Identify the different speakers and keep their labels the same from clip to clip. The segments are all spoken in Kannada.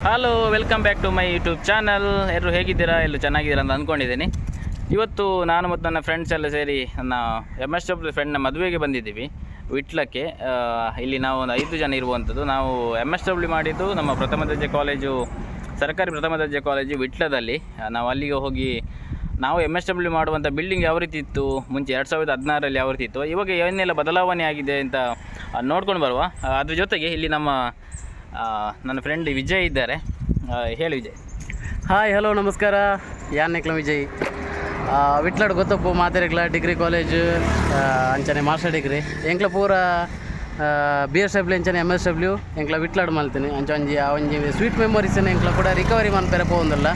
Speaker 1: Hello, welcome back to my YouTube channel. ಎಲ್ಲರೂ ಹೇಗಿದ್ದೀರಾ? ಎಲ್ಲರೂ ಚೆನ್ನಾಗಿದ್ದೀರಾ ಅಂತ ಅಂದ್ಕೊಂಡಿದ್ದೀನಿ. ಇವತ್ತು ನಾನು ಮತ್ತು ನನ್ನ ಫ್ರೆಂಡ್ಸ್ ಎಲ್ಲ ಸೇರಿ ನನ್ನ MSW ಫ್ರೆಂಡ್ನ ಮದುವೆಗೆ ಬಂದಿದ್ದೀವಿ, ವಿಟ್ಲಕ್ಕೆ. ಇಲ್ಲಿ ನಾವು ಒಂದು 5 ಜನ ಇರುವಂಥದ್ದು. ನಾವು MSW ಮಾಡಿದ್ದು ನಮ್ಮ ಪ್ರಥಮ ದರ್ಜೆ ಕಾಲೇಜು, ಸರ್ಕಾರಿ ಪ್ರಥಮ ದರ್ಜೆ ಕಾಲೇಜು ವಿಟ್ಲದಲ್ಲಿ. ನಾವು ಅಲ್ಲಿಗೆ ಹೋಗಿ ನಾವು MSW ಮಾಡುವಂಥ ಬಿಲ್ಡಿಂಗ್ ಯಾವ ರೀತಿ ಇತ್ತು ಮುಂಚೆ 2016ರಲ್ಲಿ ಯಾವ ರೀತಿ ಇತ್ತು, ಇವಾಗ ಏನೆಲ್ಲ ಬದಲಾವಣೆ ಆಗಿದೆ ಅಂತ ನೋಡ್ಕೊಂಡು ಬರುವ. ಅದ್ರ ಜೊತೆಗೆ ಇಲ್ಲಿ ನನ್ನ ಫ್ರೆಂಡ್ ವಿಜಯ್ ಇದ್ದಾರೆ. ಹೇಳಿ ವಿಜಯ್.
Speaker 2: ಹಾಯ್, ಹಲೋ, ನಮಸ್ಕಾರ. ಯಾನ್ನೆಕ್ಲ ವಿಜಯ್. ವಿಟ್ಲಾಡ್ ಗೊತ್ತಪ್ಪು ಮಾತೆರೆಗ್ಲ ಡಿಗ್ರಿ ಕಾಲೇಜ್ ಅಂಚನೆ ಮಾಸ್ಟರ್ ಡಿಗ್ರಿ ಎಂಕ್ಲ ಪೂರ BSW ಅಂಚನೆ MSW ಎಂಕ್ಲ ವಿಟ್ಲಾಡ್ ಮಲ್ತೀನಿ. ಅಂಚ ಒಂಜಿ ಸ್ವೀಟ್ ಮೆಮೊರೀಸ್ ಎಂಕ್ಲ ಕೂಡ ರಿಕವರಿ ಮನ್ಪೆರೆ ಪೋಂದಿಲ್ಲ.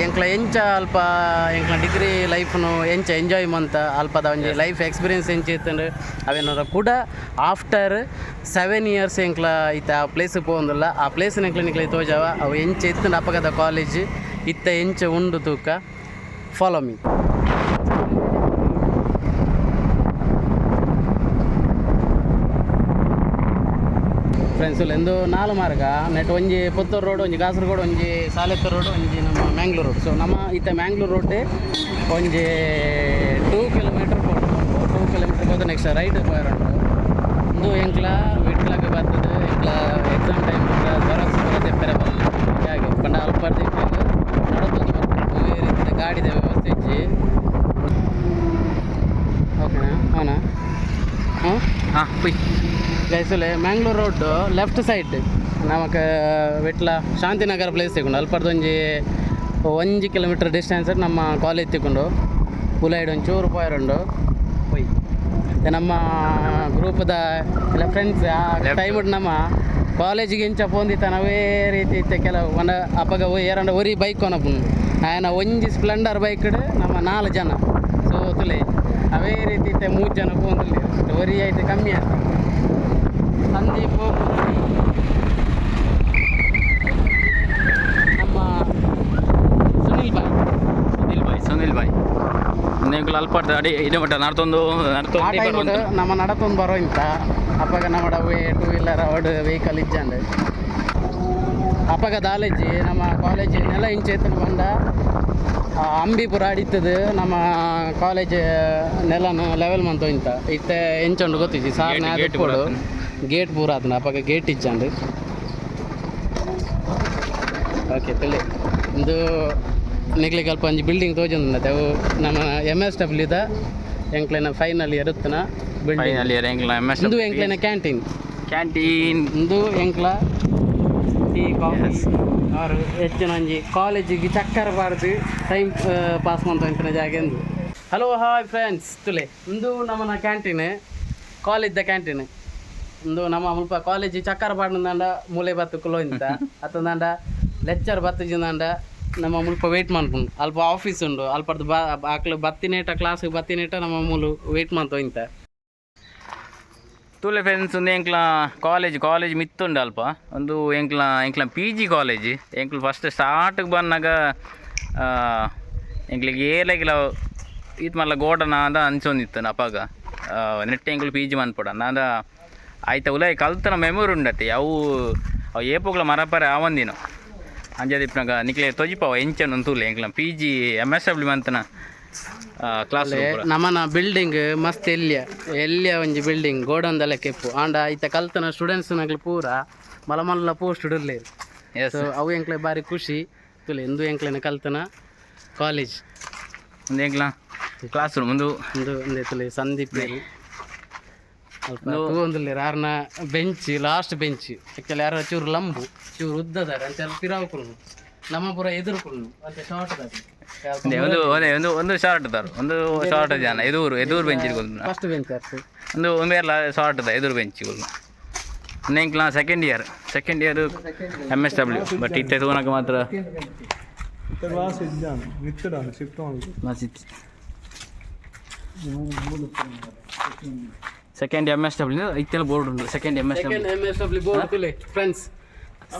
Speaker 2: ಎಂಕ್ಲ ಎಂಚ ಅಲ್ಪ ಎಂಕ್ಲ ಡಿಗ್ರಿ ಲೈಫ್ನು ಎಂಚ ಎಂಜಾಯ್ ಮಂತ ಅಲ್ಪದ ಒಂಜಿ ಲೈಫ್ ಎಕ್ಸ್ಪೀರಿಯನ್ಸ್ ಎಂಚ ಇತ್ತಂಡು ಅವೇನಾರ ಕೂಡ ಆಫ್ಟರ್ 7 years ಎಂಕ್ಲ ಇತ್ತ ಆ ಪ್ಲೇಸ್ ಪೋಂದಿಲ್ಲ. ಆ ಪ್ಲೇಸ್ ಎಂಕ್ಲ ತೋಜಾವ ಅವು ಎಂಚ ಇತ್ತಂಡು ಅಪಗದ ಕಾಲೇಜ್ ಇತ್ತ ಎಂಚ ಉಂಡು ತೂಕ. Follow me. ಫ್ರೆಂಡ್ಸ್ ಎಂದು 4 ಮಾರ್ಗ ನೆಟ್ ಒಂಜಿ ಪುತ್ತೂರು ರೋಡ್, ಒಂಜಿ ಕಾಸರಗೋಡು, ಒಂಜಿ ಸಾಲೆತ್ತೂರು ರೋಡ್, ಒಂಜಿ ನಮ್ಮ ಮ್ಯಾಂಗ್ಳೂರು ರೋಡ್. ಸೊ ನಮ್ಮ ಇತ್ತ ಮ್ಯಾಂಗ್ಳೂರು ರೋಡ್ ಒಂಜಿ 2 kilometer 2 kilometer ಹೋದ ನೆಕ್ಸ್ಟ್ ರೈಟ್ ಪೋಯರುಂಟು. ಒಂದು ಎಂಕ್ಲ ವಿಟ್ಲಾಗ ಬರ್ತದೆ. ಎಂಕ್ಲ ಎಕ್ಸಾಮ್ ಟೈಮ್ ಜೆರಾಕ್ಸ್ ಬರೋದು ಎಪ್ಪರೆ ಬರ್ತದೆ. ಹಾಗೆ ಪಂಡ ಅಲ್ಪರ್ದು ಇಪ್ಪಂದು ನಡೋದು ಬರ್ತು. ಈ ರೀತಿ ಗಾಡಿದ ವ್ಯವಸ್ಥೆ ಇಜ್ಜಿ. ಓಕೆನಾ? ಅವನಾ? ಹಾಂ ಪುಯ್ ಗೈಸಲೆ ಮ್ಯಾಂಗ್ಳೂರು ರೋಡ್ ಲೆಫ್ಟ್ ಸೈಡ್ ನಮಕ್ ವಿಟ್ಲ ಶಾಂತಿನಗರ ಪ್ಲೇಸ್ ತಗೊಂಡು ಅಲ್ಪರ್ದು ಒಂಜಿ ಕಿಲೋಮೀಟರ್ ಡಿಸ್ಟೆನ್ಸ್ ನಮ್ಮ ಕಾಲೇಜ್ ತಗೊಂಡು ಪುಲೈಡ್ ಒಂಚೂರು ಪೋಯರುಂಡು ಪೊಯ್. ನಮ್ಮ ಗ್ರೂಪ್ದ ಎಲ್ಲ ಫ್ರೆಂಡ್ಸ್ ಆ ಟೈಮ್ ನಮ್ಮ ಕಾಲೇಜಿಗೆ ಇಂಚ ಪೋಂದಿತ್ತ ನಾವೇ ರೀತಿ ಇತ್ತೆ ಕೆಲವು ಒಂದ ಅಪ್ಪಗ ಏರಂಡ ಒರಿ ಬೈಕ್ ಕೊನಪುಂಡು. ಆಯನ ಒಂಜಿ ಸ್ಪ್ಲೆಂಡರ್ ಬೈಕ್ ನಮ್ಮ 4 ಜನ. ಸೊ ತುಲೆ ಅವೇ ರೀತಿ ಇತ್ತೆ 3 ಜನ ಪೋಂದಿಲ್ಲ. ಒರಿ ಆಯ್ತು ಕಮ್ಮಿ ಆಯ್ತು. ಸಂದೀಪ್, ನಮ್ಮ ಸುನಿಲ್ ಬಾಯ್ ನೀವು ಅಲ್ಪ ಅಡಿ ಇದೆ ಮಟ್ಟ ನಡ್ತೊಂದು ನಮ್ಮ ನಡತೊಂದು ಬರೋ ಇಂತ ಅಪ್ಪಗ ನಮ್ಮ 2 wheeler ಅವಡು ವೆಹಿಕಲ್ ಇಜ್ಜಂಡು ಅಪ್ಪಗ ದಾಲೇಜಿ ನಮ್ಮ ಕಾಲೇಜ್ ನೆಲ ಇಂಚೆ ಎತ್ತಲು ಬಂದ ಅಂಬಿಪುರ ಅಡಿತದು ನಮ್ಮ ಕಾಲೇಜ್ ನೆಲನು ಲೆವೆಲ್ ಮಂತು ಇಂತ ಇತ್ತೆ ಎಂಚೊಂಡು ಗೊತ್ತಿದ್ದಿ ಸಾರ್ನ ಕೊಡು ಗೇಟ್ ಪೂರ ಆತನ ಅಪ್ಪಾಗ ಗೇಟ್ ಇಚ್ಚಂಡು. ಓಕೆ ತಲೆ ಒಂದು ನಿಗ್ಲಿಕ್ಕೆ ಅಲ್ಪ ಒಂಜಿ ಬಿಲ್ಡಿಂಗ್ ತೋಜೊಂದು ಅವು ನಮ್ಮ MSWದ ಎಂಕ್ಲೆನ ಫೈನಲ್ ಇಯರ್ ಇರ್ತನ ಬಿಲ್ಡಿಂಗ್. ಇಂದು ಎಂಕ್ಲೆನ ಕ್ಯಾಂಟೀನ್ ಇಂದು ಎಂಕ್ಲ ಟೀ ಕಾಫಿ ಅವರು ಹೆಚ್ಚಿನ ಒಂಜಿ ಕಾಲೇಜಿಗೆ ಚಕ್ಕರ್ ಬಾರ್ದು ಟೈಮ್ ಪಾಸ್ ಮಾಡ್ತಾ ಜಾಗ ಎಂದು. Hello, hi friends. ತುಲೆ ಇಂದು ನಮ್ಮನ ಕ್ಯಾಂಟೀನ್ ಕಾಲೇಜ್ದ ಕ್ಯಾಂಟೀನ್ ಇಂದು ನಮ್ಮ ಮುಲ್ಪ ಕಾಲೇಜ್ ಚಕ್ಕರ್ ಬಾಡ್ನಂದ ಮೂಲೆ ಬತ್ತು ಕುಲೋ ಇಂತ ಅತ್ತಂದ ಲೆಕ್ಚರ್ ಬತ್ತಜಿಂದ ನಮ್ಮ ಮುಲ್ಪ ವೆಯ್ಟ್ ಮಾಡ್ಕೊಂಡು ಅಲ್ಪ ಆಫೀಸ್ ಉಂಡು ಅಲ್ಪರ್ದು ಆಕ್ಳು ಬತ್ತಿನೇಟ ಕ್ಲಾಸಿಗೆ ಬತ್ತಿನೇಟ ನಮ್ಮ ಮೂಲು ವೆಯ್ಟ್ ಮಾಡ್ತೋ ಇಂತ.
Speaker 1: ತೂಲೆ ಫ್ರೆಂಡ್ಸ್ ಒಂದು ಎಂಕ್ಲ ಕಾಲೇಜ್ ಮಿತ್ತುಂಡು ಅಲ್ಪ ಒಂದು ಎಂಕ್ಲ PG ಕಾಲೇಜ್. ಎಂಕ್ಲು ಫಸ್ಟ್ ಸ್ಟಾರ್ಟಿಗೆ ಬಂದಾಗ ಎಂಕ್ಲಿಗೆ ಏಲಾಗಿಲ್ಲ ಇದು ಮಲ್ಲ ಗೋಡನ ಅಂದ ಅನ್ಸೊಂದಿತ್ತು ಅಪ್ಪಾಗ ನೆಟ್ಟೆ ಎಂಕ್ಲು PG ಮನ್ಪಡ ನಾದ ಆಯ್ತಾ ಉಲಾಯ್ ಕಲ್ತನ ಮೆಮೊರಿ ಉಂಡತ್ತೆ. ಅವು ಏಪುಗಳ ಮರಪರೆ ಆವಂದಿನ ಅಂಜದಿಪ್ಪನಾಗ ನಿಕ್ಲೆ ತೊಜಿಪವ ಎಂಚನ್ ತೂಲೆ ಎಂಕ್ಲ PG MSW ಮಂತನ ಕ್ಲಾಸ್
Speaker 2: ನಮ್ಮನ ಬಿಲ್ಡಿಂಗ್ ಮಸ್ತ್ ಎಲ್ಲಿಯ ಒಂಜಿ ಬಿಲ್ಡಿಂಗ್ ಗೋಡೊಂದೆಲ್ಲ ಕೆಪ್ಪು ಆಂಡ ಐತ ಕಲ್ತನ ಸ್ಟೂಡೆಂಟ್ಸ್ ನಗ್ಲು ಪೂರ ಮಲ್ಲ ಪೋಸ್ಟ್ ಇಡಲೇರು. ಸೊ ಅವು ಎಂಕ್ಲೆ ಬಾರಿ ಖುಷಿ ತುಲೆ ಎಂದು ಎಂಕ್ಲೆನ ಕಲ್ತನ ಕಾಲೇಜ್
Speaker 1: ಒಂದು ಎಂಕ್ಲ ಕ್ಲಾಸ್ ರೂಮ್ ಒಂದು
Speaker 2: ಒಂದೇ ತುಲೆ ಸಂದೀಪ್ ಒಂದಿಲ್ಲ ಯಾರನ್ನ ಬೆಂಚ್ ಲಾಸ್ಟ್ ಬೆಂಚ್ ಯಾಕೆಲ್ಲ ಯಾರು ಚೂರು ಲಂಬು ಚೂರು ಉದ್ದದಾರೆ ಅಂತ ಪಿರಾವುಕೊಂಡು ನಮ್ಮ ಪೂರ ಎದುರುಕೊಂಡು ಅಂತ ಶಾರ್ಟ್
Speaker 1: ಒಂದು ಶಾರ್ಟ್ ಅದಾರು ಒಂದು ಶಾರ್ಟ್ ಜನ ಎದುರು ಬೆಂಚ್
Speaker 2: ಫಸ್ಟ್ ಬೆಂಚ್
Speaker 1: ಒಂದು ಬೇರೆ ಶಾರ್ಟ್ ಅದ ಎದುರು ಬೆಂಚ್ ನೆಂಕ್ಲ ಸೆಕೆಂಡ್ ಇಯರ್ MSW ಬಟ್ ಇತ್ತೆ ತೋನಕ ಮಾತ್ರ ಸೆಕೆಂಡ್ MSW ಇತ್ತೆಲ್ಲ ಬೋರ್ಡ್ ಉಂಟು. ಸೆಕೆಂಡ್ MSW
Speaker 2: ಬೋರ್ಡ್ ತುಲೆ friends.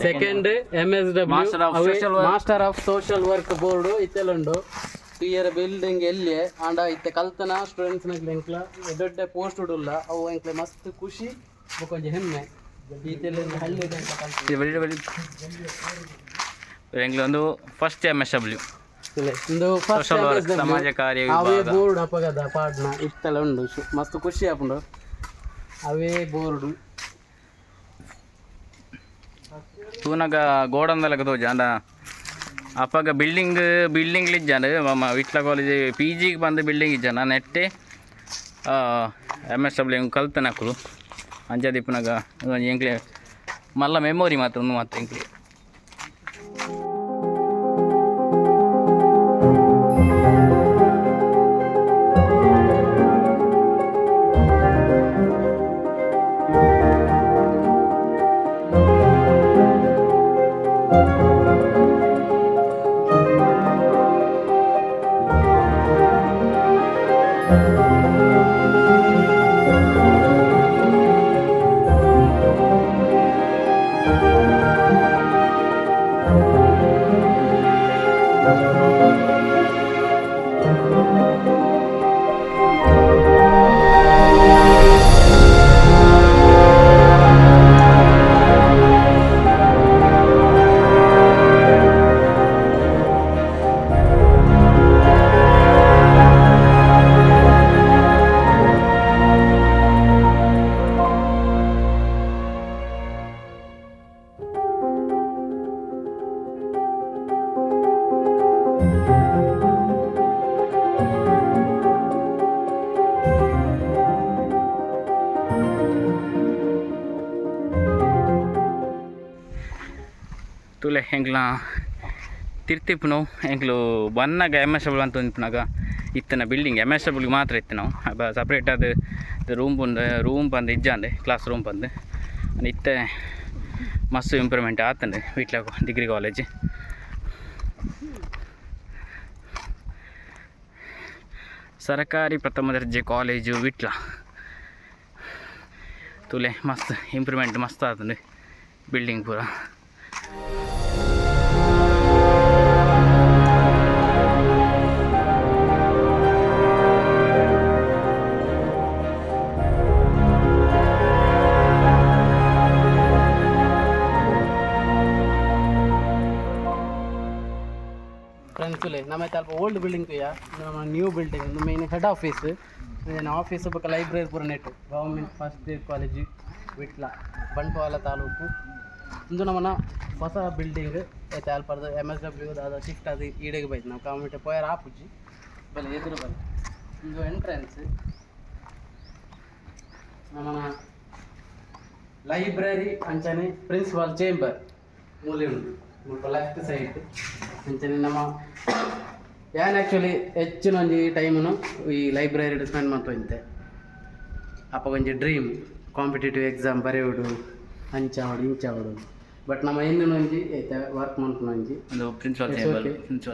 Speaker 2: Second MSW master of social work board ಇತ್ತೆಲ್ಲ ಉಂಡು. 2 year ಬಿಲ್ಡಿಂಗ್ ಎಲ್ಲಿ ಆಂಡ ಇತ್ತೆ ಕಲ್ತನ ಸ್ಟೂಡೆಂಟ್ಸ್ ಎಂಕ್ಲ ದೊಡ್ಡ ಪೋಸ್ಟ್ ಉಡುಲ್ಲ ಅವು ಎಂಕ್ಲೆ ಮಸ್ತ್ ಖುಷಿ ಬೊಕೊಂಜಿ ಹೆಮ್ಮೆ
Speaker 1: ಇದು ಬರೀ ಬರೀ ಎಂಗ್ಲ ಒಂದು ಫಸ್ಟ್ MSW ಸೋಷಲ್ ವರ್ಕ್ ಸಮಾಜ ಕಾರ್ಯ
Speaker 2: ಅವೇ ಬೋರ್ಡ್ ಅಪಗದ ಪಾಡ್ನ ಇತ್ತಲ್ಲ ಉಂಡು ಮಸ್ತ್ ಖುಷಿ ಆಪುಂಡು ಅವೇ ಬೋರ್ಡು
Speaker 1: ತೂನಗ ಗೋಡಂದಲಕ ತೋಜ ಅಂದ ಅಪ್ಪಗ ಬಿಲ್ಡಿಂಗ್ ಇಜ್ಜಾನ ಮಮ್ಮ ವಿಟ್ಲ ಕಾಲೇಜ್ PGಗೆ ಬಂದು ಬಿಲ್ಡಿಂಗ್ ಇಜ್ಜಾನ ನೆಟ್ಟೆ MSW ಕಲ್ತ ನಕಲು ಅಂಜದಿಪ್ಪನಾಗ ಎಂಕ್ಲೆ ಮಲ್ಲ ಮೆಮೊರಿ ಮಾತ್ರ ಒಂದು ಮಾತ್ರ ಎಂಕ್ಲೆ ತುಲೆ ಎಂಕ್ಲ ತಿರ್ತಿಪ್ಪು ಎಂಕ್ಲು ಬನ್ನಾಗ MSW ಅಂತ ಉಂಟುನಾಗ ಇತ್ತನ ಬಿಲ್ಡಿಂಗ್ MSW ಮಾತ್ರ ಇತ್ತು ನಾವು ಅಬ್ಬ ಸಪ್ರೇಟ್ ಅದು ರೂಮ್ ಬಂದು ಇಜ್ಜಾಂಡೆ ಕ್ಲಾಸ್ ರೂಮ್ ಬಂದು ಇತ್ತೆ ಮಸ್ತ್ ಇಂಪ್ರೂವ್ಮೆಂಟ್ ಆತಂಡೆ ವಿಟ್ಲ ಡಿಗ್ರಿ ಕಾಲೇಜ್ ಸರ್ಕಾರಿ ಪ್ರಥಮ ದರ್ಜೆ ಕಾಲೇಜು ವಿಟ್ಲ ತುಲೆ ಮಸ್ತ್ ಇಂಪ್ರೂವ್ಮೆಂಟ್ ಮಸ್ತ್ ಆತಂಡೆ ಬಿಲ್ಡಿಂಗ್ ಪೂರ
Speaker 2: ಫ್ರೆಂಡ್ಸುಲೆ ನಮ್ಮೈತೆ ಅಲ್ಪ ಓಲ್ಡ್ ಬಿಲ್ಡಿಂಗ್ ತುಯ್ಯ ನಮ್ಮ ನ್ಯೂ ಬಿಲ್ಡಿಂಗ್ ಒಂದು ಮೇನ್ ಹೆಡ್ ಆಫೀಸ್ ಆಫೀಸ್ ಬೊಕ್ಕ ಲೈಬ್ರರಿ ಪೂರ ನೆಟ್ಟು government first grade college Vitla Bantwal taluk ಇಂದು ನಮ್ಮನ ಹೊಸ ಬಿಲ್ಡಿಂಗ್ ಐತೆ ಅಲ್ಪರ್ದು MSW ಅದು ಶಿಫ್ಟ್ ಅದು ಈಡೆಗೆ ಬೈತು ನಾವು ಕಾಮಿಟಿ ಪೋಯರ್ ಆಪುಜಿ ಬಲೆ ಎದುರು ಬಲೆ ಇಂದು ಎಂಟ್ರೆನ್ಸ್ ನಮ್ಮನ ಲೈಬ್ರರಿ ಅಂಚನೆ ಪ್ರಿನ್ಸಿಪಾಲ್ ಚೇಂಬರ್ ಮೂಲೆ ಉಂಟು ಸ್ವಲ್ಪ ಲೆಫ್ಟ್ ಸೈಡ್ ಅಂಚನೆ ನಮ್ಮ ಏನು ಆ್ಯಕ್ಚುಲಿ ಹೆಚ್ಚಿನ ಒಂಜಿ ಟೈಮನ್ನು ಈ ಲೈಬ್ರರಿ ಸ್ಪೆಂಡ್ ಮಾಡ್ತೋಂತೆ ಅಪ್ಪ ಒಂಜಿ ಡ್ರೀಮ್ ಕಾಂಪಿಟೇಟಿವ್ ಎಕ್ಸಾಮ್ ಬರೆಯೋಡು ಅಂಚಾವಡು ಇಂಚಾವಡು ಬಟ್ ನಮ್ಮ ಇನ್ನೂ ಒಂಜಿ ಐತೆ ವರ್ಕ್ ಮಾಡ್ಕೊಂಡು ಒಂಜಿ
Speaker 1: ಒಂದು ಪ್ರಿನ್ಸಿಪಾಲ್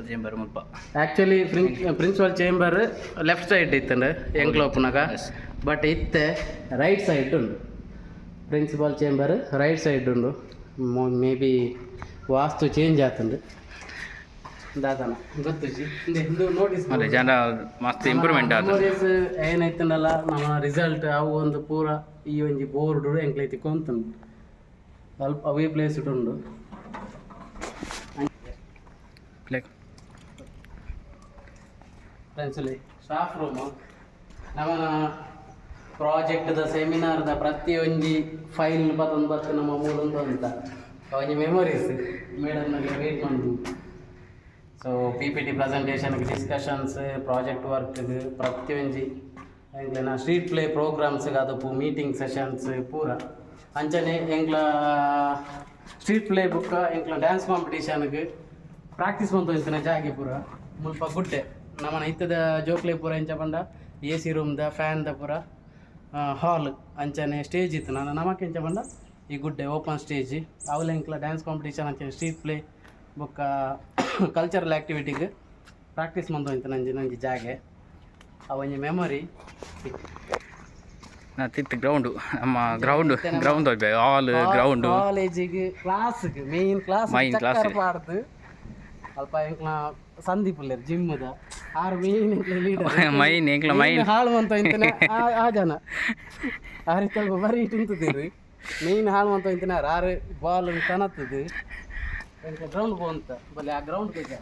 Speaker 1: ಚೇಂಬರ್ ಮುಲ್ಪ
Speaker 2: actually principal chamber left side ಇತ್ತಂಡು ಎಂಕ್ಲೋಪ್ನಾಗ ಬಟ್ ಇತ್ತೆ ರೈಟ್ ಸೈಡ್ ಉಂಡು ಪ್ರಿನ್ಸಿಪಾಲ್ ಚೇಂಬರ್ ರೈಟ್ ಸೈಡ್ ಉಂಡು ಮೇ ಬಿ ವಾಸ್ತು ಚೇಂಜ್ ಆತಂಡು ದಾದನ ಗೊತ್ತುಜಿ ಇದು ನೋಟಿಸ್
Speaker 1: ಜನ ಮಸ್ತ್ ಇಂಪ್ರೂವ್ಮೆಂಟ್ ಆತ
Speaker 2: ನೋಟಿಸ್ ಏನೈತಂಡಲ್ಲ ನಮ್ಮ ರಿಸಲ್ಟ್ ಅವು ಒಂದು ಪೂರ ಈ ಒಂಜಿ ಬೋರ್ಡ್ ಎಂಕ್ಲೈತಿ ಕೊಂತುಂಡು ಸ್ವಲ್ಪ ಅವೇ ಪ್ಲೇಸ್ ಉಂಡು ಫ್ರೆಂಡ್ಸಲ್ಲಿ ಸ್ಟಾಫ್ ರೂಮ್ ನಮ್ಮ ಪ್ರಾಜೆಕ್ಟ್ದ ಸೆಮಿನಾರ್ದ ಪ್ರತಿಯೊಂಜಿ ಫೈಲ್ ಬತ್ತು ನಮ್ಮ ಮೂಲೊಂದು ಅಂತ ಒಂಜಿ ಮೆಮೊರೀಸ್ ಮೇಡಮ್ನಾಗ ವೇಟ್ ಮಾಡ್ದು ಸೊ PPT ಪ್ರೆಸೆಂಟೇಷನ್ಗೆ ಡಿಸ್ಕಷನ್ಸ್ ಪ್ರಾಜೆಕ್ಟ್ ವರ್ಕ್ಗೆ ಪ್ರತಿಯೊಂಜಿ ಎಂಕ್ಲೆನ ಸ್ಟ್ರೀಟ್ ಪ್ಲೇ ಪ್ರೋಗ್ರಾಮ್ಸ್ಗೆ ಅದು ಮೀಟಿಂಗ್ ಸೆಷನ್ಸ್ ಪೂರ ಅಂಚನೆ ಎಂಕ್ಲ ಸ್ಟ್ರೀಟ್ ಪ್ಲೇ ಬುಕ್ಕ ಎಂಕ್ಲ ಡ್ಯಾನ್ಸ್ ಕಾಂಪಿಟೇಷನ್ಗೆ ಪ್ರಾಕ್ಟೀಸ್ ಮಂತೊಂದಿನ ಜಾಗೆ ಪೂರ ಮುಲ್ಪ ಗುಡ್ಡೆ ನಮ್ಮನ ಇತ್ತದ ಜೋಕ್ಲೆ ಪೂರ ಎಂಚ ಪಂಡ AC ರೂಮ್ದ ಫ್ಯಾನ್ದ ಪೂರ ಹಾಲ್ ಅಂಚನೆ ಸ್ಟೇಜ್ ಇತ್ತು ನಾನು ನಮಕ್ಕೆ ಎಂಚ ಪಂಡ ಈ ಗುಡ್ಡೆ ಓಪನ್ ಸ್ಟೇಜ್ ಅವಲ ಎಂಕ್ಲ ಡ್ಯಾನ್ಸ್ ಕಾಂಪಿಟೇಷನ್ ಅಂಚೆ ಸ್ಟ್ರೀಟ್ ಪ್ಲೇ ಬೊಕ್ಕ ಕಲ್ಚರಲ್ ಆ್ಯಕ್ಟಿವಿಟಿಗೆ ಪ್ರಾಕ್ಟೀಸ್ ಮಂತೊಂದಿತ್ತು ನಂಜಿ ಜಾಗೆ ಅವೊಂಜಿ ಮೆಮೊರಿ
Speaker 1: ತಿತ್ತು ಗ್ರೌಂಡು ನಮ್ಮ ಗ್ರೌಂಡ್ ಆಲ್ ಗ್ರೌಂಡ್
Speaker 2: ಕಾಲೇಜಿಗೆ ಕ್ಲಾಸ್ಗೆ ಮೇನ್ ಕ್ಲಾಸ್ ಪಾಡ್ದು ಅಲ್ಪ ಎಂಕ್ಲ ಸಂದೀಪ್ ಉಳ್ಳೇರು ಜಿಮ್ಮದ ಆರು ಮೇನ್ ಲೀಡರ್
Speaker 1: ಮೈನ್
Speaker 2: ಹಾಳು ಅಂತ ಇಂತನೆ ಆ ಜನ ಆರು ಸ್ವಲ್ಪ ಬರೀ ತಿಂತಿದ್ದೀರಿ ಮೇನ್ ಹಾಳು ಅಂತ ಇಂತಿನಾರ ಆರು ಬಾಲ್ ತನತ್ತದು ಗ್ರೌಂಡ್ ಹೋಗಂತ ಬಲ್ಲಿ ಆ ಗ್ರೌಂಡ್ ಬೇಕಾ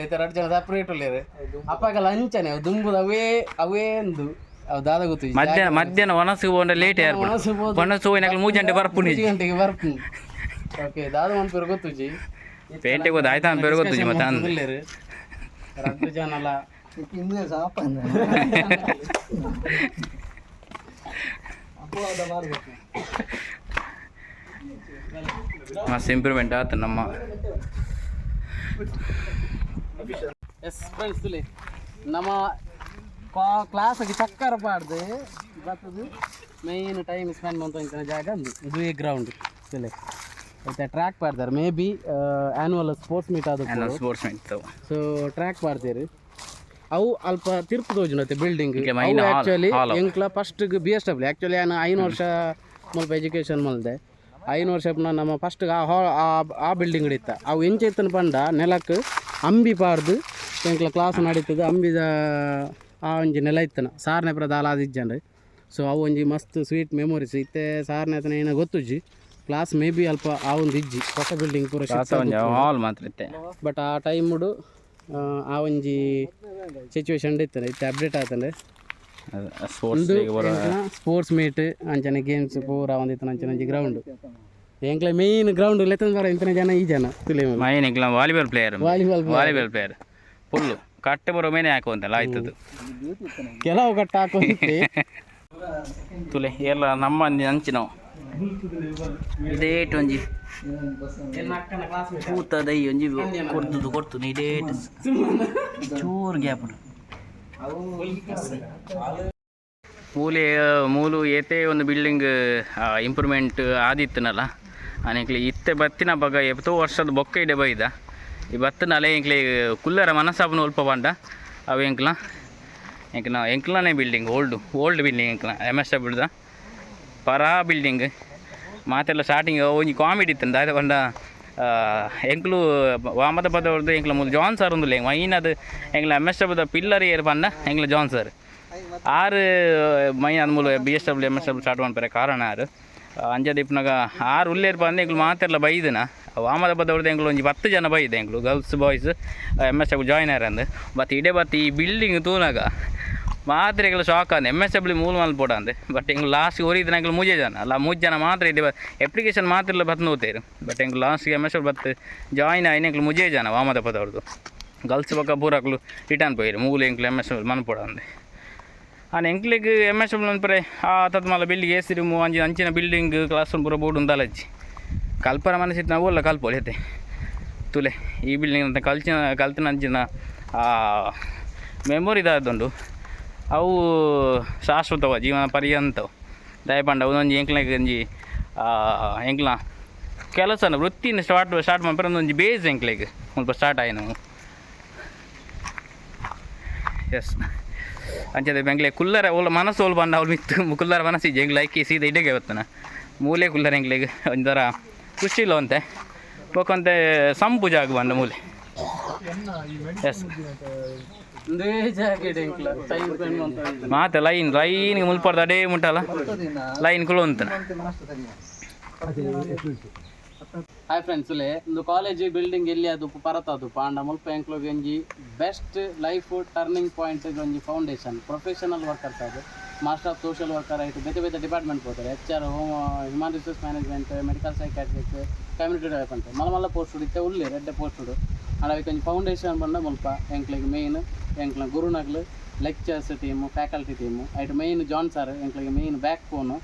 Speaker 2: ಐತೆ 2 ಜನ ಸಪ್ರೇಟ್ ಉಳ್ಳೇರು ಅಪ್ಪಾಗೆಲ್ಲ ಅಂಚನೆ ಅವು ದುಂಬುದು ಅವೇ ಒಂದು ಅವು ದಾದ ಗೊತ್ತು
Speaker 1: ಮಧ್ಯಾಹ್ನ ಒಣಸಿಗೆ ಹೋದ ಲೇಟ್ ಒಣಸು ಹೋಗಿ 3 ಗಂಟೆ ಬರ್ಪು
Speaker 2: 3 ಗಂಟೆಗೆ ಬರ್ಪು ಓಕೆ ದಾದ ಒಂದು ಪೇರು ಗೊತ್ತು ಜಿ
Speaker 1: ಪೇಟೆಗೆ ಹೋದ ಆಯ್ತಾ ಅಂತ ಪೇರು ಗೊತ್ತು ಮತ್ತೆ
Speaker 2: ಉಳ್ಳೇರು 2 ಜನ ಅಲ್ಲ
Speaker 1: ಮಸ್ತ್ ಇಂಪ್ರೂವ್ಮೆಂಟ್ ಆಯ್ತು ನಮ್ಮ
Speaker 2: ಎಸ್ ಫ್ರೆಂಡ್ಸ್ ತುಲಿ ನಮ್ಮ ಕ್ಲಾಸಿಗೆ ಚಕ್ಕರ ಪಾಡ್ದು ಬರ್ತದು ಮೇನ್ ಟೈಮ್ ಸ್ಪೆಂಡ್ ಮಾಡ್ತಾ ಜಾಗ ಅಂದು ಇದು ಈ ಗ್ರೌಂಡ್ ತುಲಿ ಮತ್ತೆ ಟ್ರ್ಯಾಕ್ ಪಾಡ್ತಾರೆ maybe annual sports meet ಅದು
Speaker 1: ಸ್ಪೋರ್ಟ್ಸ್ ಮೀಟ್
Speaker 2: ಸೊ ಟ್ರ್ಯಾಕ್ ಪಾಡ್ತೀರಿ ಅವು ಅಲ್ಪ ತಿರುಪು ತೋಜುನತ್ತೆ ಬಿಲ್ಡಿಂಗ್ ಆ್ಯಕ್ಚುಲಿ ಎಂಕ್ಲ ಫಸ್ಟ್ಗೆ BSW ಆ್ಯಕ್ಚುಲಿ ನಾನು 5 ವರ್ಷ ಮುಲ್ಪ ಎಜುಕೇಷನ್ ಮಲ್ದೆ 5 ವರ್ಷ ನಮ್ಮ ಫಸ್ಟ್ಗೆ ಆ ಬಿಲ್ಡಿಂಗ್ ಇತ್ತ ಅವು ಎಂಚೆತ್ತನ ಪಂಡ ನೆಲಕ್ಕೆ ಅಂಬಿ ಪಾಡ್ದು ಎಂಕ್ಲ ಕ್ಲಾಸ್ ನಡೀತದೆ ಅಂಬಿದ ಆ ಒಂಜಿ ನೆಲ ಇತ್ತನ 4ನೇ ಪ್ರದಾಲ ಆದಿಜ್ಜನ್ರಿ ಸೊ ಅವು ಒಂಜಿ ಮಸ್ತ್ ಸ್ವೀಟ್ ಮೆಮೊರೀಸ್ ಇತ್ತೆ 4ನೇ ತನ ಏನೋ ಗೊತ್ತುಜ್ಜಿ ಕ್ಲಾಸ್ ಮೇ ಬಿ ಅಲ್ಪ ಆ ಒಂದು ಇಜ್ಜಿ ಹೊಸ ಬಿಲ್ಡಿಂಗ್ ಪೂರ
Speaker 1: ಹಾಲ್ ಮಾತ್ರ ಇತ್ತೆ
Speaker 2: ಬಟ್ ಆ ಟೈಮುಡು ಆ ಒಂಜಿ ಸಿಚುವೇಶನ್ ಇತ್ತಂದ್ರೆ ಇತ್ತೆ ಅಪ್ಡೇಟ್ ಆತಂದ್ರೆ ಸ್ಪೋರ್ಟ್ಸ್ ಮೀಟ್ ಅಂಚನೆ ಗೇಮ್ಸ್ ಪೂರ ಒಂದಿತ್ತು ಅಂಚನೆ ಒಂಜಿ ಗ್ರೌಂಡ್ ಎಂಕ್ಲೆ ಮೇನ್ ಗ್ರೌಂಡ್ ಲೆತ್ತನ ಬರ ಇಂತನ ಜನ ಈ ಜನ
Speaker 1: ಮೈನ್ ವಾಲಿಬಾಲ್ ಪ್ಲೇಯರ್ ಫುಲ್ಲು ಕಟ್ಟೆ ಬರೋ ಮೇನೆ ಹಾಕುವಂತಲ್ಲ ಆಯ್ತದು
Speaker 2: ಕೆಲವು ಕಟ್ಟ ಹಾಕುವಂತೆ
Speaker 1: ತುಲೆ ಎಲ್ಲ ನಮ್ಮ ಅಂಚಿನವು ಇದೇಟ್ ಒಂಜಿ ಕೂತದೈ ಒಂಜಿ ಕೊಡ್ತದು ಇದೇಟ್ ಚೂರು ಗ್ಯಾಪ್ ಮೂಲು ಏತೇ ಒಂದು ಬಿಲ್ಡಿಂಗ್ ಇಂಪ್ರೂವ್ಮೆಂಟ್ ಆದಿತ್ತನಲ್ಲ ಅನೇಕ್ಲಿ ಇತ್ತೆ ಬತ್ತಿನ ಬಗ 7 ವರ್ಷದ ಬೊಕ್ಕ ಇಡೆ ಬೈದ ಈ ಬತ್ತನಲೆ ಎಂಕ್ಲೆ ಕುಲ್ಲರ ಮನಸ್ಸಾಪನ ಉಲ್ಪ ಬಂಡ ಅವು ಎಂಕ್ಲನೇ ಬಿಲ್ಡಿಂಗ್ ಓಲ್ಡ್ ಬಿಲ್ಡಿಂಗ್ ಎಂಕ್ಲ MSWದ ಪರಾ ಬಿಲ್ಡಿಂಗ್ ಮಾತೆಲ್ಲ ಸ್ಟಾರ್ಟಿಂಗ್ ಒಂಜಿ ಕಾಮಿಡಿ ಇತ್ತು ದಾದ ಬಂಡ ಎಂಕ್ಲು ವಾಮದ ಪದವ್ರದ್ದು ಎಂಕ್ಲ ಮೂಲ ಜಾನ್ ಸರ್ ಒಂದು ಮೈನ್ ಅದು ಎಂಕ್ಲ MSWದ ಪಿಲ್ಲರ್ ಏರ್ ಪಂಡ ಎಂಕ್ಲ ಜಾನ್ ಸರ್ 6 ಮೈನ್ ಅದು ಮೂಲ BSW MSW ಸ್ಟಾರ್ಟ್ ಮಾಡ್ತಾರೆ ಕಾರಣ ಆರು ಅಂಜದ ಇಪ್ಪನಾಗ 6 ಉಲ್ಲೇರ್ ಬಂದು ಎಂಕ್ಲು ಮಾತೆಲ್ಲ ಬೈದನ ವಾಮದ ಪದವ್ರದ್ದು ಎಂಕ್ಲು ಒಂಜಿ 10 ಜನ ಬೈದೆ ಎಂಕ್ಲು ಗರ್ಲ್ಸ್ ಬಾಯ್ಸ್ MSW ಜಾಯ್ನ್ ಆರಂದು ಬಟ್ ಇಡೇ ಬತ್ತು ಈ ಬಿಲ್ಡಿಂಗ್ ತೂನಾಗ ಮಾತ್ರ ಎಂಗ್ಲು ಶಾಕ್ ಅಂದೆ MSW ಮೂಲ ಮಲ್ಪೋಡ ಅಂದೆ ಬಟ್ ಎಂಗ್ಲು ಲಾಸ್ಟ್ಗೆ ಹೊರಿದ ಎಂಗ್ಲು 3 ಜನ ಅಲ್ಲ 3 ಜನ ಮಾತ್ರ ಇದೆ ಅಪ್ಲಿಕೇಶನ್ ಮಾತ್ರ ಇಲ್ಲ ಬತ್ತು ನೋಡ್ತೇರು ಬಟ್ ಎಂಗ್ಲು ಲಾಸ್ಟ್ಗೆ MSW ಬತ್ತು ಜಾಯ್ನ್ ಆಯ್ನ ಎಂಗ್ಲು 3 ಜನ ವಾಮದ ಪದವ್ರದ್ದು ಗರ್ಲ್ಸ್ ಪಕ್ಕ ಪೂರಕ್ಲು ರಿಟರ್ನ್ ಪೋಯಿರು ಮೂಲ ಎಂಕ್ಲು MSW ಮನ್ಪೋಡ ಅಂದೆ ಎಂಕ್ಲಿಗೆ MSW ಅನ್ಪರೆ ಆ ತತ್ಮಲ್ಲ ಬಿಲ್ಡಿಂಗ್ ಏಸಿರು ಅಂಚಿನ ಬಿಲ್ಡಿಂಗ್ ಕ್ಲಾಸ್ ರೂಮ್ ಪೂರ ಬೋರ್ಡ್ ಉಂದಲಜ್ಜಿ ಕಲ್ಪರ ಮನಸ್ಸಿತ್ತು ನಾವು ಅಲ್ಲ ಕಲ್ಪೋಲಿ ಐತೆ ತುಲೆ ಈ ಬಿಲ್ಡಿಂಗ್ ಅಂತ ಕಲ್ತಿನ ಅಂಚಿನ ಮೆಮೊರಿದಾದುಂಡು ಅವು ಶಾಶ್ವತವ ಜೀವನ ಪರ್ಯಂತವು ದಯಪಂಡ ಒಂದೊಂದು ಎಂಕ್ಲಿಗೆ ಒಂಜಿ ಎಂಕ್ಲ ಕೆಲಸನ ವೃತ್ತಿನ ಸ್ಟಾರ್ಟ್ ಮಾಡ್ತಾರೆ ಒಂದೊಂದು ಬೇಸ್ ಎಂಕ್ಲಿಗೆ ಸ್ವಲ್ಪ ಸ್ಟಾರ್ಟ್ ಆಯ್ನು ಎಸ್ ಅಂಚದೆ ಬೆಂಗ್ಲೆ ಕುಲ್ಲರ ಓಲ ಮನಸ್ಸು ಓಲ್ ಬಂಡ ಅವ್ಳು ಮಿತ್ತು ಕುಲ್ಲರ ಮನಸ್ಸಿಗೆ ಎಂಗ್ಲ ಐಕಿ ಸೀದಾ ಇಡೆಗೆ ಇವತ್ತನ ಮೂಲೆ ಕುಲ್ಲರ ಎಂಗ್ಲಿಗೆ ಒಂಥರ ಖುಷಿ ಇಲ್ಲ ಅಂತೆ ಹೋಗಂತೆ ಸಂಪು ಜಾಗ ಬಂದ ಮೂಲೆ ಎಸ್ ಮಾತೆ ಲೈನ್ಗೆ ಮುಲ್ಪಡ್ದು ಅಡೇ ಮುಟ್ಟಲ್ಲ ಲೈನ್ ಕುಳು ಅಂತ
Speaker 2: ಹಾಯ್ ಫ್ರೆಂಡ್ಸ್ ಒಂದು ಕಾಲೇಜ್ ಬಿಲ್ಡಿಂಗ್ ಎಲ್ಲಿ ಅದು ಪರತದು ಪಾಂಡ ಮುಲ್ಪ ಎಂಕ್ಲೋಗಿ ಒಂಜಿ ಬೆಸ್ಟ್ ಲೈಫ್ ಟರ್ನಿಂಗ್ ಪಾಯಿಂಟ್ ಒಂಜಿ ಫೌಂಡೇಶನ್ ಪ್ರೊಫೆಷನಲ್ ವರ್ಕರ್ಸ್ ಅದು ಮಾಸ್ಟರ್ ಆಫ್ ಸೋಷಿಯಲ್ ವರ್ಕರ್ ಆಯಿತು ಬೇತೆ ಡಿಪಾರ್ಟ್ಮೆಂಟ್ ಹೋಗ್ತಾರೆ HR human resource management medical psychiatric community development ಮಲ್ಲ ಪೋಸ್ಟ್ ಇತ್ತೆ ಉಳ್ಳಿ ರೆಡ್ಡೆ ಪೋಸ್ಟ್ ಅದಕ್ಕೆ ಒಂದು ಫೌಂಡೇಶನ್ ಬಂದ ಮುಲ್ಪ ಎಂಕ್ಲಿಗೆ ಮೇಯ್ನ್ ಎಂಕ್ಲ ಗುರುನಗ್ಲು ಲೆಕ್ಚರ್ಸ್ ಟೀಮು ಫ್ಯಾಕಲ್ಟಿ ಟೀಮು ಆಯ್ತು ಮೇಯ್ನ್ ಜಾನ್ ಸರ್ ಎಂಕ್ಲಿಗೆ ಮೇಯ್ನ್ ಬ್ಯಾಕ್ ಫೋನು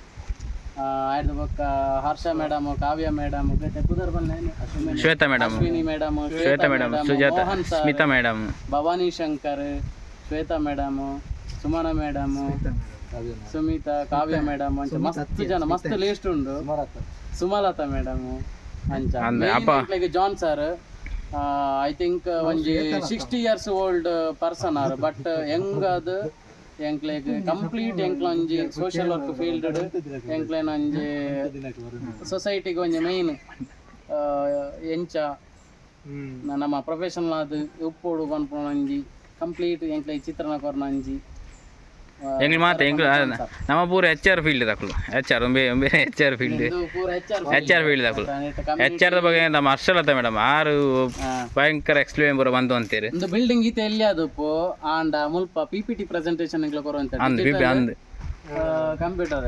Speaker 2: ಆಯ್ತು ಬೊಕ್ಕ ಹರ್ಷ madam Kavya madam
Speaker 1: Shweta madam
Speaker 2: Ashwini madam Mohan sir
Speaker 1: Smita madam
Speaker 2: Bhavani Shankar Shweta madam Sumana madam Sumita Kavya madam ಅಂಚ ಮಸ್ತ್ ಜನ ಮಸ್ತ್ ಲಿಸ್ಟ್ ಉಂಡು ಸುಮಲತಾ ಮೇಡಮ್ ಅಂಚ ಜಾನ್ ಸರ್ ಐ ಥಿಂಕ್ ಒಂಜಿ 60 years ಓಲ್ಡ್ ಪರ್ಸನ್ ಆರ್ ಬಟ್ ಹೆಂಗ್ ಅದು ಎಂಕ್ಲೆಗ್ ಕಂಪ್ಲೀಟ್ ಎಂಕ್ಲ ಒಂಜಿ ಸೋಷಿಯಲ್ ವರ್ಕ್ ಫೀಲ್ಡ್ ಎಂಕ್ಲೇನ ಒಂಜಿ ಸೊಸೈಟಿಗೆ ಒಂಜಿ ಮೈನ್ ಎಂಚ ನಮ್ಮ ಪ್ರೊಫೆಷನಲ್ ಅದು ಉಪ್ಪೋಡು ಪನ್ಪುನ ಒಂಜಿ ಕಂಪ್ಲೀಟ್ ಎಂಕ್ಲೆ ಚಿತ್ರಣ ಕೊರ್ನ ಒಂಜಿ
Speaker 1: ಎಂಗ್ಳು ಮಾತ್ರ ಎಂಗ್ಳು ನಮ್ಮ ಪೂರ HR ಫೀಲ್ಡ್ ತಕ್ಕಲು HR ಒಂಬೆ HR ಫೀಲ್ಡ್ HR ಫೀಲ್ಡ್ ತಕ್ಕಲು HR ಬಗ್ಗೆ ನಮ್ಮ ಅರ್ಷಲತ ಮೇಡಮ್ ಆರು ಭಯಂಕರ ಎಕ್ಸ್ಪ್ಲೇನ್ ಪೂರ ಬಂತು ಅಂತೀರಿ
Speaker 2: ಒಂದು ಬಿಲ್ಡಿಂಗ್ ಈತ ಎಲ್ಲಿ ಅದು ಆಂಡ ಮುಲ್ಪ PPT ಪ್ರೆಸೆಂಟೇಷನ್ ಇಂಗ್ಲ ಕೊರುವಂತ
Speaker 1: ಅಂದ್
Speaker 2: computer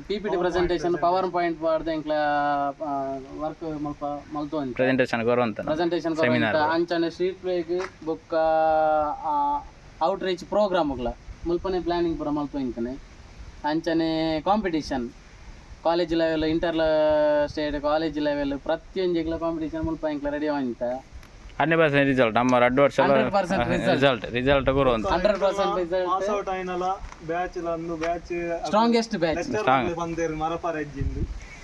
Speaker 2: PPT presentation PowerPoint ಬಾರ್ದ ಇಂಕ್ಲ ವರ್ಕ್ ಮುಲ್ಪ ಮಲ್ತು ಅಂತ
Speaker 1: ಪ್ರೆಸೆಂಟೇಷನ್ ಕೊರುವಂತ
Speaker 2: ಅಂಚನೆ ಸ್ಟ್ರೀಟ್ ಪ್ಲೇಗ್ ಬೊಕ್ಕ ಔಟ್ ರೀಚ್ ಪ್ರೋಗ್ರಾಮ್ಗಳ ಮುಲ್ಪನೆ ಪ್ಲಾನಿಂಗ್ ಪೂರ ಮಲ್ತು ಇಂಕನೆ ಅಂಚನೆ competition college level inter state college level ಪ್ರತಿಯೊಂದಿಗ್ಲ ಕಾಂಪಿಟಿಷನ್ ಮುಲ್ಪ ಇಂಕ್ಲ ರೆಡಿ ಆಂತ
Speaker 1: 100% ರಿಸಲ್ಟ್ ನಮ್ಮ 2 ವರ್ಷ
Speaker 2: 100%
Speaker 1: ರಿಸಲ್ಟ್ ಕೊರುವಂತ
Speaker 2: 100% ರಿಸಲ್ಟ್
Speaker 3: ಪಾಸ್ ಔಟ್ ಆಯ್ನಲ್ಲ ಬ್ಯಾಚ್ ಒಂದು ಬ್ಯಾಚ್
Speaker 2: ಸ್ಟ್ರಾಂಗೆಸ್ಟ್ ಬ್ಯಾಚ್
Speaker 3: ಬಂದೇರು ಮರಪಾರ ಎಜ್ಜಿಂದು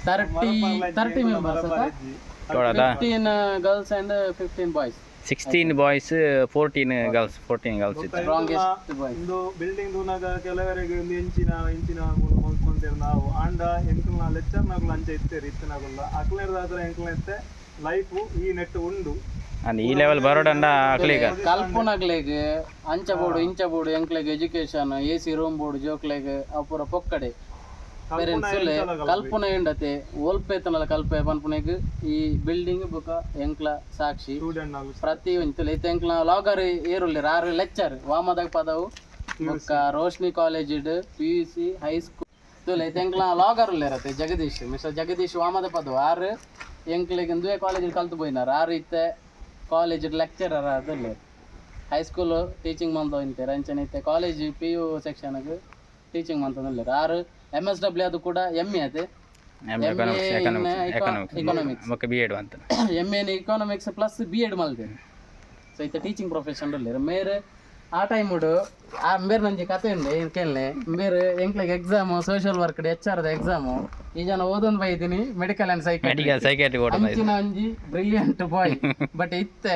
Speaker 2: 30 members 15 girls and 15 boys
Speaker 1: 16 boys 14 girls
Speaker 2: strongest boys
Speaker 3: ಒಂದು ಬಿಲ್ಡಿಂಗ್ ದೂನಾಗ ಕೆಲವರಿಗೆ ಒಂದು ಇಂಚಿನ ಮಲ್ಕೊಂತೇವೆ ನಾವು ಆಂಡ ಎಂಕಲ್ನ ಲೆಕ್ಚರ್ ನಾಗಲ ಅಂಚೆ ಇತ್ತೇರಿ ಇತ್ತನಾಗಲ್ಲ ಅಕ್ಲೇರ್ದಾದ್ರ ಎಂಕಲ್ನ ಇತ್ತೆ ಲೈಫ್ ಈ ನೆಟ್ ಉಂಡು
Speaker 1: ಈ ಲೆವೆಲ್ ಬರೋಡಂಡ ಅಕ್ಲಿಗ
Speaker 2: ಕಲ್ಪನಾಗ್ಲೆಗ್ ಅಂಚ ಬೋರ್ಡು ಇಂಚ ಬೋರ್ಡು ಎಂಕ್ಲೆಗ್ ಎಜುಕೇಶನ್ AC ರೂಮ್ ಬೋರ್ಡು ಜೋಕ್ಲೆಗ್ ಅಪೂರ ಪೊಕ್ಕಡೆ ಪೇರೆಂಟ್ಸ್ ಕಲ್ಪನೆ ಎಂಡತೆ ಓಲ್ಪೇತನಲ ಕಲ್ಪೆ ಪನ್ಪುನೆಗ್ ಈ ಬಿಲ್ಡಿಂಗ್ ಬೊಕ ಎಂಕ್ಲ ಸಾಕ್ಷಿ ಪ್ರತಿ ಒಂಚಲ ಇತ್ತ ಎಂಕ್ಲ ಲಾಗರ್ ಏರುಲ್ಲೆರ್ 6 ಲೆಕ್ಚರ್ ವಾಮದಾಗ ಪದವು ಬೊಕ್ಕ ರೋಶ್ನಿ ಕಾಲೇಜ್ PUC ಹೈಸ್ಕೂಲ್ ತುಲೆ ಇತ್ತ ಎಂಕ್ಲ ಲಾಗರ್ ಉಲ್ಲೆರತೆ ಜಗದೀಶ್ ಮಿಸ್ಟರ್ ಜಗದೀಶ್ ವಾಮದ ಪದವು 6 ಎಂಕ್ಲೆಗ್ ದುವೆ ಕಾಲೇಜ್ ಕಲ್ತು ಪೋಯಿನಾರ 6 ಇತ್ತೆ ಕಾಲೇಜ್ ಲೆಕ್ಚರರ್ ಅದಲ್ಲಿ ಹೈಸ್ಕೂಲ್ ಟೀಚಿಂಗ್ ಮಂತ ಇಂತಾರೆ ಅಂಚನೆ ಇತ್ತೆ ಕಾಲೇಜ್ PU ಸೆಕ್ಷನ್ಗೆ ಟೀಚಿಂಗ್ ಮಂತದಲ್ಲಿ 6 MSW ಅದು ಕೂಡ MA ಅದೇ ಎಕನಾಮಿಕ್ಸ್
Speaker 1: B.Ed ಅಂತ
Speaker 2: MA ಎಕನಾಮಿಕ್ಸ್ ಪ್ಲಸ್ B.Ed ಮಲ್ತೇನೆ ಸೊ ಇತ್ತೆ ಟೀಚಿಂಗ್ ಪ್ರೊಫೆಷನ್ ಅಲ್ಲಿ ಮೇರೆ ಆ ಟೈಮ್ ಉಡು ಆ ಮೇರೆ ನಂಜಿ ಕತೆ ಉಂಡೆ ಏನು ಕೇಳಲೆ ಮೇರೆ ಎಂಕ್ಲೆಗೆ exam social work HR exam ಈ ಜನ ಓದೊಂದು ಬೈತೀನಿ ಮೆಡಿಕಲ್ ಅಂಡ್
Speaker 1: ಸೈಕಾಟ್ರಿ
Speaker 2: ಅಂಚಿನ ಒಂಜಿ ಬ್ರಿಲಿಯಂಟ್ ಬಾಯ್ ಬಟ್ ಇತ್ತೆ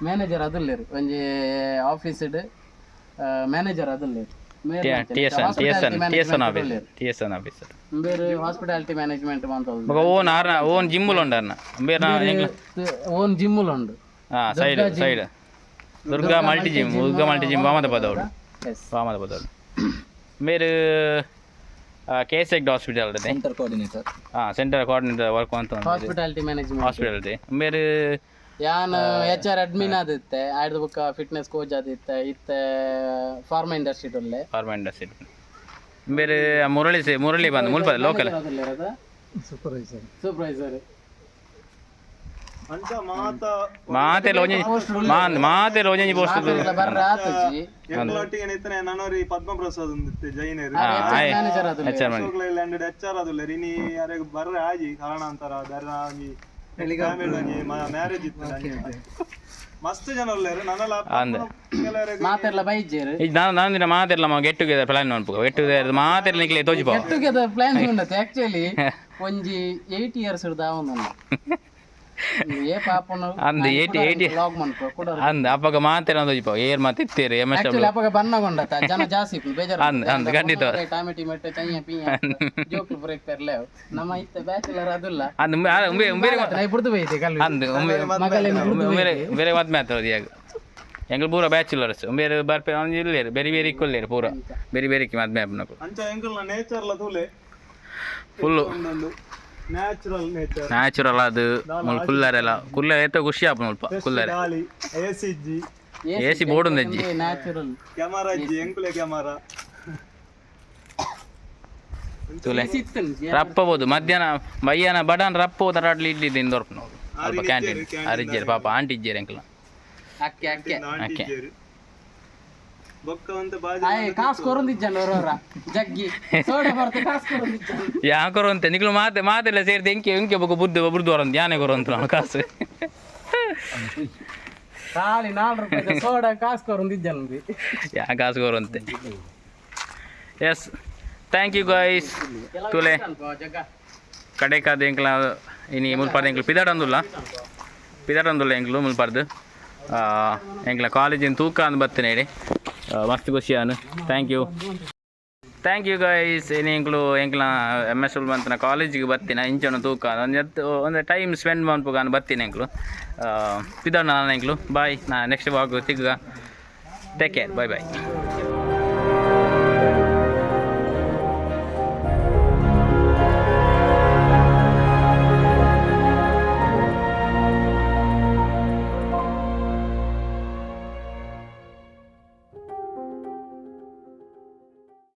Speaker 2: ಮ್ಯಾನೇಜರ್ ಅದಲ್ಲೇರು ಒಂಜಿ ಆಫೀಸ್ಡ್ ಮ್ಯಾನೇಜರ್ ಅದಲ್ಲೇರು ಬೇರೆ ಹಾಸ್ಪಿಟಾಲಿಟಿ ಮ್ಯಾನೇಜ್ಮೆಂಟ್ ಅಂತ
Speaker 1: ಓನ್ ಜಿಮ್ಮುಲು ಉಂಡನ್ನ
Speaker 2: ಓನ್ ಜಿಮ್ಮುಲು ಉಂಡು
Speaker 1: ಸೈಡ್ ದುರ್ಗಾ ಮಲ್ಟಿ ಜಿಮ್ ವಾಮದ ಪದವಳು ಬೇರೆ KSEC hospital centre coordinator work ಅಂತ
Speaker 2: ಹಾಸ್ಪಿಟಾಲಿಟಿ ಮ್ಯಾನೇಜ್ಮೆಂಟ್
Speaker 1: ಹಾಸ್ಪಿಟಾಲಿಟಿ ಬೇರೆ
Speaker 2: ಯಾನ್ HR ಅಡ್ಮಿನ್ ಆದಿತ್ತೆ ಆಯ್ದ ಬುಕ್ಕ ಫಿಟ್ನೆಸ್ ಕೋಚ್ ಆದಿತ್ತೆ ಇತ್ತೆ ಫಾರ್ಮಾ ಇಂಡಸ್ಟ್ರಿ
Speaker 1: ಬೇರೆ ಮುರಳಿ ಬಂದು ಮುಲ್ಪದ ಲೋಕಲ್
Speaker 2: ಸೂಪರ್ವೈಸರ್
Speaker 3: ಅಂಚ
Speaker 1: ಮಾತೆಲ್ಲ ಒಂಜಿ ಪೋಸ್ಟ್
Speaker 3: ಎಂಕ್ಲೊಟ್ಟಿಗೆ ಏನಿತ್ತನೆ ನನರಿ ಪದ್ಮಪ್ರಸಾದ್ ಒಂದಿತ್ತೆ ಜೈನೇರು HR ಅದುಲ್ಲೆ ರಿನಿ ಯಾರಿಗೆ ಬರ್ರೆ ಆಜಿ ಕಾರಣಾಂತರ ದರ್ನ ಆಗಿ ಮ್ಯಾರೇಜ್ ಇತ್ತು ಮಸ್ತ್ ಜನ ಉಳ್ಳೇರು
Speaker 2: ಮಾತೆಲ್ಲ ಬೈಜೇರು
Speaker 1: ನಾನು ಮಾತೆಲ್ಲ ಗೆಟ್ ಟುಗೆದರ್ ಪ್ಲಾನ್ ನೋಡ್ಬೇಕು ಗೆಟ್ ಟುಗೆದರ್ ಮಾತೆಲ್ಲ ನಿಕ್ಲೆ ತೋಜಿಪೋ
Speaker 2: ಗೆಟ್ ಟುಗೆದರ್ ಪ್ಲಾನ್ ಉಂಡತೆ ಆಕ್ಚುಲಿ ಒಂಜಿ 8 ಇಯರ್ಸ್ ಇರ್ದ ಅವನು ಏ ಪಾಪನು
Speaker 1: ಅಂದ್ 80
Speaker 2: ಲಾಗ್ ಮನ್ಕೋ ಕೊಡ
Speaker 1: ಅಂದ್ ಅಪ್ಪಗ ಮಾತೆಲ್ಲ ತೋಜಿಪೋ ಏರ್ ಮಾತಿತ್ತೇರಿ
Speaker 2: ಆಕ್ಚುಲಿ ಅಪ್ಪಗ ಬನ್ನಗೊಂಡತ ಜನ ಜಾಸ್ತಿ ಬೇಜಾರು
Speaker 1: ಅಂದ್ ಖಂಡಿತ
Speaker 2: ಟೊಮೆಟೊ ಮೆಟ್ಟೆ ಚೈಯ ಪಿಯ ಜೋಕ್ಲು ಬ್ರೇಕ್ ಪರ್ಲೆ ನಮ್ಮ ಇತ್ತೆ ಬ್ಯಾಚುಲರ್ ಅದುಲ್ಲ
Speaker 1: ಅಂದ್ ಬೇರೆ
Speaker 2: ನೈ ಬಿಡ್ದು ಬೈತೆ ಕಲ್ಲು
Speaker 1: ಅಂದ್ ಬೇರೆ ಮಾತು ಮಾತಾಡೋದು ಈಗ ಎಂಗ್ಳು ಪೂರ ಬ್ಯಾಚುಲರ್ಸ್ ಬೇರೆ ಬರ್ಪೆ ಇಲ್ಲೇರು ಬೇರೆ ಇಕ್ಕೊಲ್ಲೇರು ಪೂರ ಬೇರೆ ಮದ್ಮೆ ಅಪ್ಪನಕು
Speaker 3: ಅಂಚ ಎಂಕಲ್ನ ನೇಚರ್ ಲ ತೂಲೆ
Speaker 1: ಫುಲ್ಲು ನ್ಯಾಚುರಲ್ ಅದು ಕುಲ್ಲರ್ ಎತ್ತ ಖುಷಿ ಆಪ ಮುಲ್ಪ ಕುಲ್ಲರ್ AC ಬೋರ್ಡ್ ఉంది ಅಜ್ಜಿ
Speaker 2: ನ್ಯಾಚುರಲ್
Speaker 3: ಕ್ಯಾಮೆರಾ ಅಜ್ಜಿ ಎಂಕುಲೆ ಕ್ಯಾಮೆರಾ
Speaker 1: ತುಲೆ ರಪ್ಪಬಹುದು ಮಧ್ಯಾಹ್ನ ಬಯ್ಯನ ಬಡನ್ ರಪ್ಪೋದ ರಾಡ್ಲಿ ಇಡ್ಲಿ ತಿಂದೋರ್ಪ ನಾವು ಅಲ್ಪ ಕ್ಯಾಂಟೀನ್ ಅರಿಜ್ಜೇರಿ ಪಾಪ ಆಂಟಿ ಇಜ್ಜೇರಿ ಎಂಕಲ
Speaker 2: ಅಕ್ಕೆ
Speaker 3: ಬೊಕ್ಕ ಅಂತ ಬಾಜಿ
Speaker 2: ಆಯ್ ಕಾಸ್ ಕೊರೊಂದಿಜ್ಜನ ಅವರವರ ಜಗ್ಗಿ ಸೋಡ ಬರ್ತೆ ಕಾಸ್ ಕೊರೊಂದಿಜ್ಜನ
Speaker 1: ಯಾಕರು ಅಂತ ನಿಗ್ಲು ಮಾತೆಲ್ಲ ಸೇರಿದೆ ಎಂಕೆ ಬೊಕ್ಕ ಬುರ್ದು ವರಂತ ಯಾನೆ ಕೊರಂತ ನಾವು ಕಾಸು
Speaker 2: ಖಾಲಿ 4 ರೂಪಾಯಿ ಸೋಡ ಕಾಸ್ ಕೊರೊಂದಿಜ್ಜನ
Speaker 1: ಯಾ ಕಾಸು ಕೊರಂತೆ ಎಸ್ ಥ್ಯಾಂಕ್ ಯು ಗೈಸ್ ತುಲೆ ಕಡೆಕಾದ ಎಂಕ್ಲ ಇನಿ ಮುಲ್ಪಾರ್ದು ಎಂಕ್ಲು ಪಿದಾಡಂದುಲ್ಲ ಎಂಕ್ಲು ಮುಲ್ಪಾರ್ದು ಎಂಕ್ಲ ಕಾಲೇಜಿನ ತೂಕ ಅಂದ್ ಬರ್ತೇನೆ ಹೇಳಿ ಮಸ್ತ್ ಖುಷಿಯಾನು ಥ್ಯಾಂಕ್ ಯು ಗೈಸ್ ಎಂಕ್ಲು MS ಬಂತನ ಕಾಲೇಜಿಗೆ ಬರ್ತೀನಿ ಇಂಚನ ತೂಕ ಒಂದು ಟೈಮ್ ಸ್ಪೆಂಡ್ ಮಾಡ್ಬೇಕು ಬರ್ತೀನಿ ಎಂಕ್ಲು ಪಿದಾಡ ನಾನು ಎಂಕ್ಲು ಬಾಯ್ ನಾ ನೆಕ್ಸ್ಟ್ ವಾಕ್ ಸಿಗ್ಗ ಟೇಕ್ ಕೇರ್ ಬಾಯ್